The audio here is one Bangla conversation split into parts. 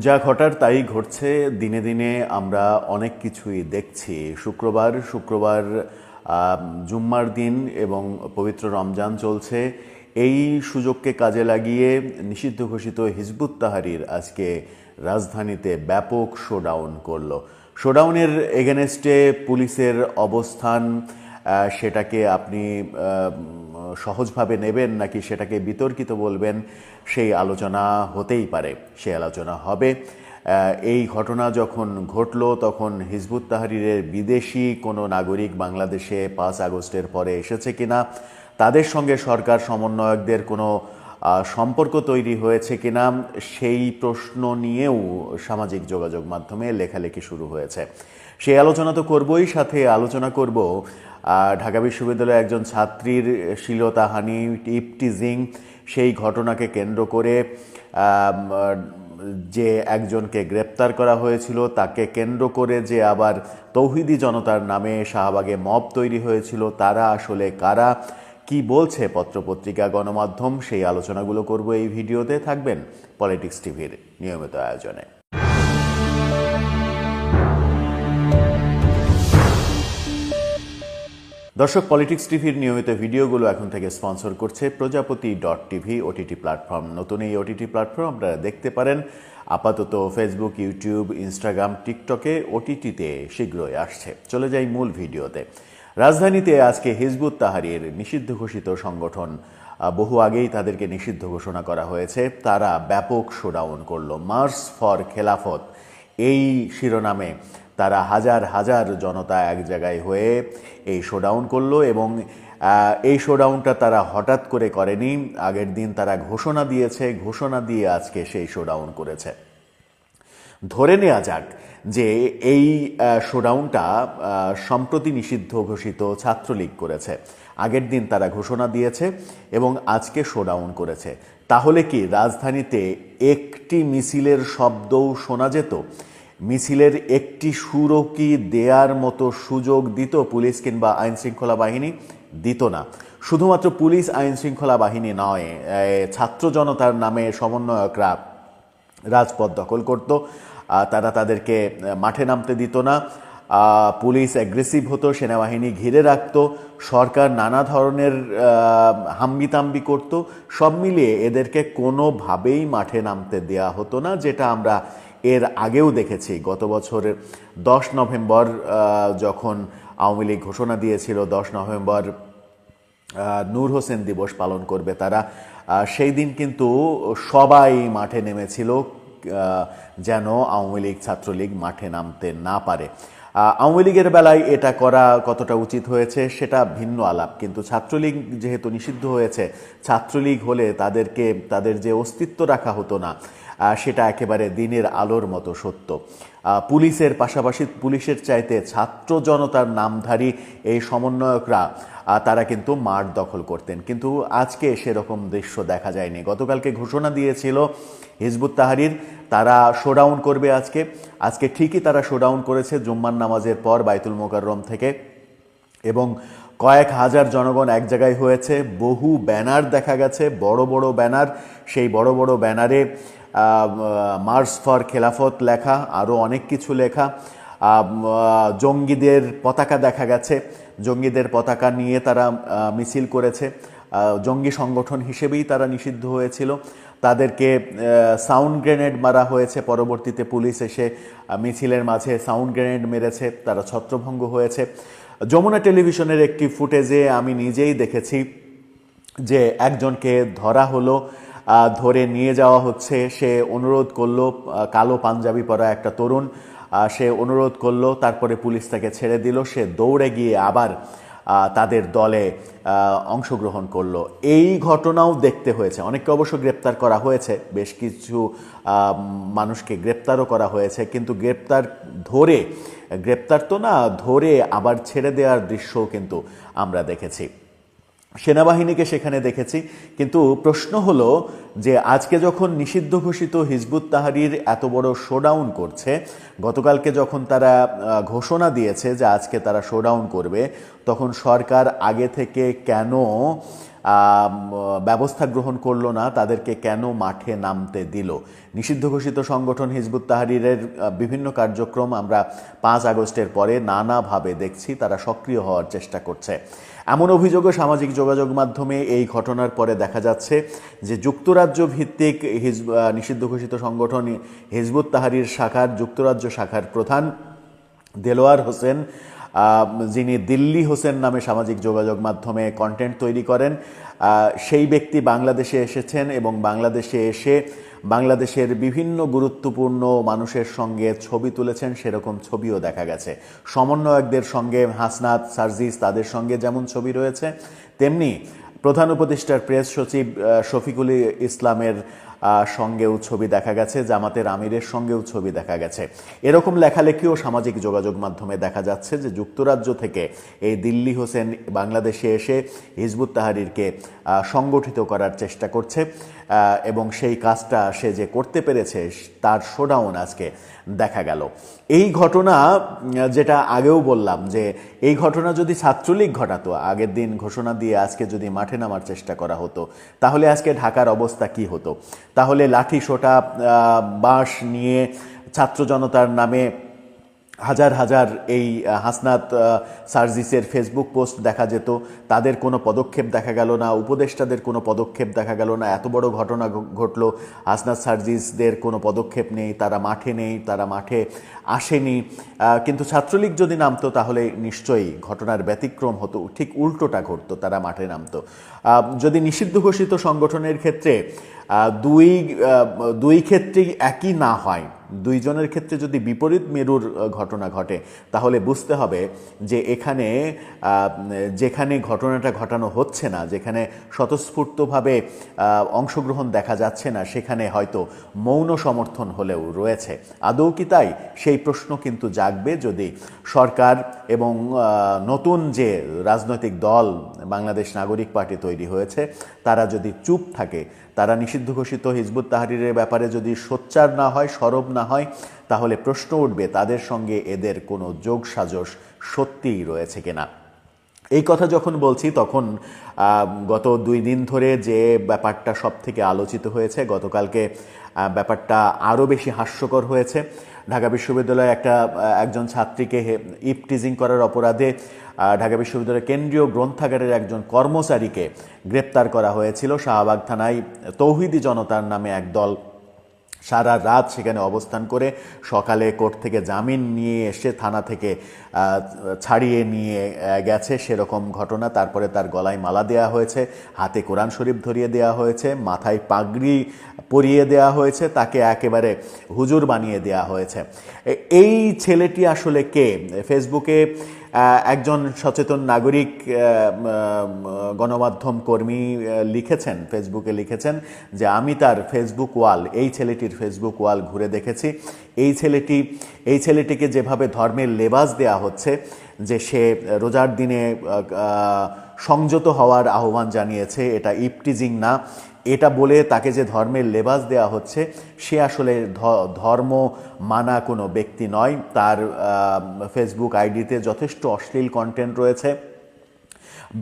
যা ঘটার তাই ঘটছে। দিনে দিনে আমরা অনেক কিছুই দেখছি। শুক্রবার জুম্মার দিন এবং পবিত্র রমজান চলছে। এই সুযোগকে কাজে লাগিয়ে নিষিদ্ধ ঘোষিত হিজবুত তাহরির আজকে রাজধানীতে ব্যাপক শোডাউন করলো। শোডাউনের এগেনস্টে পুলিশের অবস্থান, সেটাকে আপনি সহজভাবে নেবেন নাকি সেটাকে বিতর্কিত বলবেন, সেই আলোচনা হতেই পারে, সেই আলোচনা হবে। এই ঘটনা যখন ঘটল তখন হিজবুত তাহরিরের বিদেশি কোনো নাগরিক বাংলাদেশে 5 আগস্টের পরে এসেছে কিনা, তাদের সঙ্গে সরকার সমন্বয়কদের কোনো সম্পর্ক তৈরি হয়েছে কিনা, সেই প্রশ্ন নিয়েও সামাজিক যোগাযোগ মাধ্যমে লেখালেখি শুরু হয়েছে। সেই আলোচনা তো করবই, সাথে আলোচনা করব ঢাকা বিশ্ববিদ্যালয়ের একজন ছাত্রীর শ্লীলতাহানি, টিপটিজিং, সেই ঘটনাকে কেন্দ্র করে যে একজনকে গ্রেপ্তার করা হয়েছিল, তাকে কেন্দ্র করে যে আবার তৌহিদি জনতার নামে শাহবাগে মব তৈরি হয়েছিল, তারা আসলে কারা, কি বলছে পত্রপত্রিকা, গণমাধ্যম, সেই আলোচনাগুলো করব এই ভিডিওতে। থাকবেন পলিটিক্স টিভির নিয়মিত আয়োজনে। দর্শক, পলিটিক্স টিভির নিয়মিত ভিডিওগুলো এখন থেকে স্পন্সর করছে প্রজাপতি.tv ওটিটি প্ল্যাটফর্ম। নতুন এই ওটিটি প্ল্যাটফর্ম আপনারা দেখতে পারেন আপাতত ফেসবুক, ইউটিউব, ইনস্টাগ্রাম, টিকটকে। ওটিটিতে শীঘ্রই আসছে। চলে যাই মূল ভিডিওতে। রাজধানীতে আজকে হিজবুত তাহরির নিষিদ্ধ ঘোষিত সংগঠন, বহু আগেই তাদেরকে নিষিদ্ধ ঘোষণা করা হয়েছে, তারা ব্যাপক শোডাউন করলো। মার্চ ফর খেলাফত এই শিরোনামে তারা হাজার হাজার জনতা এক জায়গায় হয়ে এই শোডাউন করলো। এবং এই শোডাউনটা তারা হঠাৎ করে করেনি, আগের দিন তারা ঘোষণা দিয়েছে, ঘোষণা দিয়ে আজকে সেই শোডাউন করেছে। ধরে নেওয়া যাক যে এই শোডাউনটা সম্প্রতি নিষিদ্ধ ঘোষিত ছাত্রলীগ করেছে। আগের দিন তারা ঘোষণা দিয়েছে এবং আজকে শোডাউন করেছে। তাহলে কি রাজধানীতে একটি মিছিলের শব্দও শোনা যেত? মিছিলের একটি সুরও কি দেয়ার মতো সুযোগ দিত পুলিশ কিংবা আইন শৃঙ্খলা বাহিনী? দিত না। শুধুমাত্র পুলিশ আইন শৃঙ্খলা বাহিনী নয়, ছাত্র জনতার নামে সমন্বয়করা রাজপথ দখল করত, তারা তাদেরকে মাঠে নামতে দিত না। পুলিশ অ্যাগ্রেসিভ হতো, সেনাবাহিনী ঘিরে রাখত, সরকার নানা ধরনের হাম্বিতাম্বি করত। সব মিলিয়ে এদেরকে কোনোভাবেই মাঠে নামতে দেয়া হতো না, যেটা আমরা এর আগেও দেখেছি। গত বছরের 10 নভেম্বর যখন আওয়ামী লীগ ঘোষণা দিয়েছিল 10 নভেম্বর নূর হোসেন দিবস পালন করবে তারা, সেই দিন কিন্তু সবাই মাঠে নেমেছিল যেন আওয়ামী লীগ ছাত্রলীগ মাঠে নামতে না পারে। আওয়ামী লীগের বেলায় এটা করা কতটা উচিত হয়েছে সেটা ভিন্ন আলাপ, কিন্তু ছাত্রলীগ যেহেতু নিষিদ্ধ হয়েছে, ছাত্রলীগ হলে তাদেরকে তাদের যে অস্তিত্ব রাখা হতো না, সেটা একেবারে দিনের আলোর মতো সত্য। পুলিশের পাশাপাশি পুলিশের চাইতে ছাত্র জনতার নামধারী এই সমন্বয়করা তারা কিন্তু মাঠ দখল করতেন, কিন্তু আজকে সেরকম দৃশ্য দেখা যায়নি। গতকালকে ঘোষণা দিয়েছিল হিজবুত তাহরির তারা শোডাউন করবে আজকে ঠিকই তারা শোডাউন করেছে জুম্মার নামাজের পর বাইতুল মোকাররম থেকে, এবং কয়েক হাজার জনগণ এক জায়গায় হয়েছে। বহু ব্যানার দেখা গেছে, বড় বড় ব্যানার, সেই বড় বড় ব্যানারে মার্চ ফর খেলাফত লেখা, আরও অনেক কিছু লেখা। জঙ্গিদের পতাকা দেখা গেছে, জঙ্গিদের পতাকা নিয়ে তারা মিছিল করেছে। জঙ্গি সংগঠন হিসেবেই তারা নিষিদ্ধ হয়েছিল। তাদেরকে সাউন্ড গ্রেনেড মারা হয়েছে, পরবর্তীতে পুলিশ এসে মিছিলের মাঝে সাউন্ড গ্রেনেড মেরেছে, তারা ছত্রভঙ্গ হয়েছে। যমুনা টেলিভিশনের একটি ফুটেজে আমি নিজেই দেখেছি যে একজনকে ধরা হলো, ধরে নিয়ে যাওয়া হচ্ছে, সে অনুরোধ করলো, কালো পাঞ্জাবি পরা একটা তরুণ, সে অনুরোধ করলো, তারপরে পুলিশ তাকে ছেড়ে দিল, সে দৌড়ে গিয়ে আবার তাদের দলে অংশগ্রহণ করলো। এই ঘটনাও দেখতে হয়েছে। অনেককে অবশ্য গ্রেপ্তার করা হয়েছে, বেশ কিছু মানুষকে গ্রেপ্তারও করা হয়েছে, কিন্তু গ্রেপ্তার তো না, ধরে আবার ছেড়ে দেওয়ার দৃশ্যও কিন্তু আমরা দেখেছি, সেনাবাহিনীকে সেখানে দেখেছি। কিন্তু প্রশ্ন হলো যে আজকে যখন নিষিদ্ধ ঘোষিত হিজবুত তাহরির এত বড় শোডাউন করছে, গতকালকে যখন তারা ঘোষণা দিয়েছে যে আজকে তারা শোডাউন করবে, তখন সরকার আগে থেকে কেন ব্যবস্থা গ্রহণ করলো না, তাদেরকে কেন মাঠে নামতে দিল? নিষিদ্ধ ঘোষিত সংগঠন হিজবুত তাহরীরের বিভিন্ন কার্যক্রম আমরা 5 আগস্টের পরে নানাভাবে দেখছি তারা সক্রিয় হওয়ার চেষ্টা করছে। এমন অভিযোগও সামাজিক যোগাযোগ মাধ্যমে এই ঘটনার পরে দেখা যাচ্ছে যে যুক্তরাজ্য ভিত্তিক নিষিদ্ধ ঘোষিত সংগঠন হিজবুত তাহরীর শাখার যুক্তরাজ্য শাখার প্রধান দেলোয়ার হোসেন, যিনি দিল্লি হোসেন নামে সামাজিক যোগাযোগ মাধ্যমে কন্টেন্ট তৈরি করেন, সেই ব্যক্তি বাংলাদেশে এসেছেন এবং বাংলাদেশে এসে বাংলাদেশের বিভিন্ন গুরুত্বপূর্ণ মানুষের সঙ্গে ছবি তুলেছেন, সেরকম ছবিও দেখা গেছে। সমন্বয়কদের সঙ্গে হাসনাত, সার্জিস তাদের সঙ্গে যেমন ছবি রয়েছে, তেমনি প্রধান উপদেষ্টার প্রেস সচিব শফিকুল ইসলামের সঙ্গেও ছবি দেখা গেছে, জামাতের আমিরের সঙ্গেও ছবি দেখা গেছে। এরকম লেখালেখিও সামাজিক যোগাযোগ মাধ্যমে দেখা যাচ্ছে যে যুক্তরাজ্য থেকে এই দিল্লি হোসেন বাংলাদেশে এসে হিজবুত তাহরীরকে সংগঠিত করার চেষ্টা করছে এবং সেই কাজটা সে যে করতে পেরেছে তার শোডাউন আজকে দেখা গেল। এই ঘটনা, যেটা আগেও বললাম যে এই ঘটনা যদি ছাত্রলীগ ঘটাতো, আগের দিন ঘোষণা দিয়ে আজকে যদি মাঠে নামার চেষ্টা করা হতো, তাহলে আজকে ঢাকার অবস্থা কি হতো? তাহলে লাঠি সোটা বাঁশ নিয়ে ছাত্র জনতার নামে হাজার হাজার এই হাসনাত সার্জিসের ফেসবুক পোস্ট দেখা যেত, তাদের কোনো পদক্ষেপ দেখা গেল না, উপদেষ্টাদের কোনো পদক্ষেপ দেখা গেল না। এত বড় ঘটনা ঘটলো, হাসনাত সার্জিসদের কোনো পদক্ষেপ নেই, তারা মাঠে নেই, তারা মাঠে আসেনি। কিন্তু ছাত্রলীগ যদি নামতো তাহলে নিশ্চয়ই ঘটনার ব্যতিক্রম হতো, ঠিক উল্টোটা ঘটতো, তারা মাঠে নামতো। যদি নিষিদ্ধ ঘোষিত সংগঠনের ক্ষেত্রে দুই ক্ষেত্রেই একই না হয়, দুইজনের ক্ষেত্রে যদি বিপরীত মেরুর ঘটনা ঘটে, তাহলে বুঝতে হবে যে এখানে যেখানে ঘটনাটা ঘটানো হচ্ছে না, যেখানে স্বতঃস্ফূর্তভাবে অংশগ্রহণ দেখা যাচ্ছে না, সেখানে হয়তো মৌন সমর্থন হলেও রয়েছে। আদৌ কি তাই? সেই প্রশ্ন কিন্তু জাগবে যদি সরকার এবং নতুন যে রাজনৈতিক দল বাংলাদেশ নাগরিক পার্টি তৈরি হয়েছে তারা যদি চুপ থাকে, তারা নিষিদ্ধ ঘোষিত হিজবুত তাহরীরের ব্যাপারে যদি সোচ্চার না হয়, সরব না হয়, তাহলে প্রশ্ন উঠবে তাদের সঙ্গে এদের কোনো যোগসাজশ সত্যিই রয়েছে কিনা। এই কথা যখন বলছি তখন গত 2 দিন ধরে যে ব্যাপারটা সব থেকে আলোচিত হয়েছে, গতকালকে ব্যাপারটা আরও বেশি হাস্যকর হয়েছে। ঢাকা বিশ্ববিদ্যালয়ে একজন ছাত্রীকে ইপটিজিং করার অপরাধে ঢাকা বিশ্ববিদ্যালয়ের কেন্দ্রীয় গ্রন্থাগারের একজন কর্মচারীকে গ্রেপ্তার করা হয়েছিল। শাহবাগ থানায় তৌহিদি জনতার নামে এক দল সারা রাত সেখানে অবস্থান করে সকালে কোর্ট থেকে জামিন নিয়ে এসে থানা থেকে ছাড়িয়ে নিয়ে গেছে, সেরকম ঘটনা। তারপরে তার গলায় মালা দেওয়া হয়েছে, হাতে কোরআন শরীফ ধরিয়ে দেওয়া হয়েছে, মাথায় পাগড়ি পরিয়ে দেওয়া হয়েছে, তাকে একেবারে হুজুর বানিয়ে দেওয়া হয়েছে। এই ছেলেটি আসলে কে? ফেসবুকে একজন সচেতন নাগরিক গণমাধ্যম কর্মী লিখেছেন, ফেসবুকে লিখেছেন যে আমি তার ফেসবুক ওয়াল, এই ছেলেটির ফেসবুক ওয়াল ঘুরে দেখেছি। এই ছেলেটিকে যেভাবে ধর্মের লেবাস দেয়া হচ্ছে, যে সে রোজার দিনে সংযত হওয়ার আহ্বান জানিয়েছে, এটা ইপটিজিং না, এটা বলে তাকে যে ধর্মের লেবাস দেওয়া হচ্ছে, সে আসলে ধর্ম মানা কোনো ব্যক্তি নয়। তার ফেসবুক আইডিতে যথেষ্ট অশ্লীল কন্টেন্ট রয়েছে,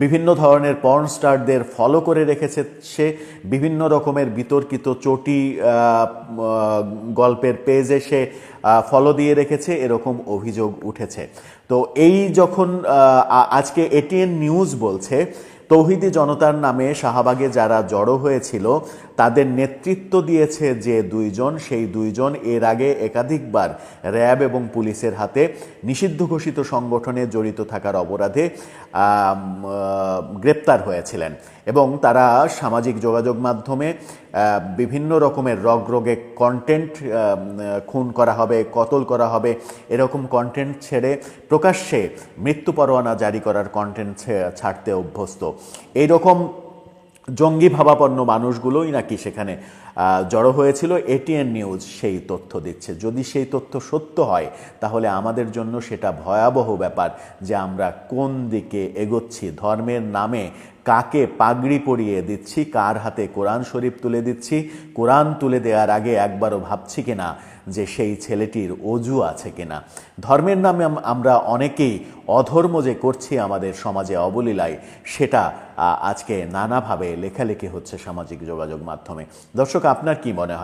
বিভিন্ন ধরনের পর্ন স্টারদের ফলো করে রেখেছে সে, বিভিন্ন রকমের বিতর্কিত চটি গল্পের পেজে সে ফলো দিয়ে রেখেছে, এরকম অভিযোগ উঠেছে। তো এই যখন আজকে এটিএন নিউজ বলছে তৌহিদি জনতার নামে শাহবাগে যারা জড়ো হয়েছিল তাদের নেতৃত্ব দিয়েছে যে 2 জন, সেই 2 জন এর আগে একাধিকবার র্যাব এবং পুলিশের হাতে নিষিদ্ধ ঘোষিত সংগঠনে জড়িত থাকার অপরাধে গ্রেপ্তার হয়েছিলেন এবং তারা সামাজিক যোগাযোগ মাধ্যমে বিভিন্ন রকমের রগরগে কন্টেন্ট, খুন করা হবে, কতল করা হবে, এরকম কন্টেন্ট ছেড়ে প্রকাশ্যে মৃত্যু পরোয়ানা জারি করার কন্টেন্ট ছাড়তে অভ্যস্ত। এইরকম জঙ্গি ভাবাপন্ন মানুষগুলোই নাকি সেখানে জড়ো হয়েছিল, এটিএন নিউজ সেই তথ্য দিচ্ছে। যদি সেই তথ্য সত্য হয় তাহলে আমাদের জন্য সেটা ভয়াবহ ব্যাপার যে আমরা কোন দিকে এগোচ্ছি, ধর্মের নামে কাকে পাগড়ি পরিয়ে দিচ্ছি, কার হাতে কোরআন শরীফ তুলে দিচ্ছি, কোরআন তুলে দেওয়ার আগে একবারও ভাবছি কিনা যে সেই ছেলেটির অজু আছে কিনা। ধর্মের নামে আমরা অনেকেই অধর্ম যে করছি আমাদের সমাজে অবলীলায়, সেটা আজকে নানাভাবে লেখালেখি হচ্ছে সামাজিক যোগাযোগ মাধ্যমে। দর্শক, আপনার কি মনে হয়?